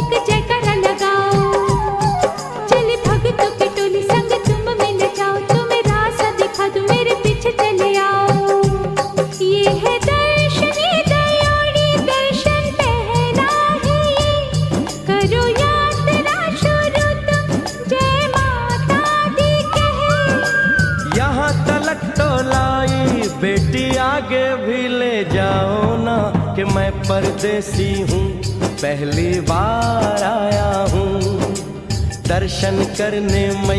एक जयकारा लगाओ, चले भक्तों की टोली संग तुम मिल जाओ, तुम्हें रास्ता दिखा दूं मेरे पीछे चले आओ। ये है दर्शनी दयोड़ी दर्शन पहला है ये, करो यात्रा शुरू तुम जय माता दी कहे। यहाँ तलक तो लाई बेटी आगे भी ले जाओ ना, कि मैं परदेसी हूँ पहली बार आया हूँ दर्शन करने मैं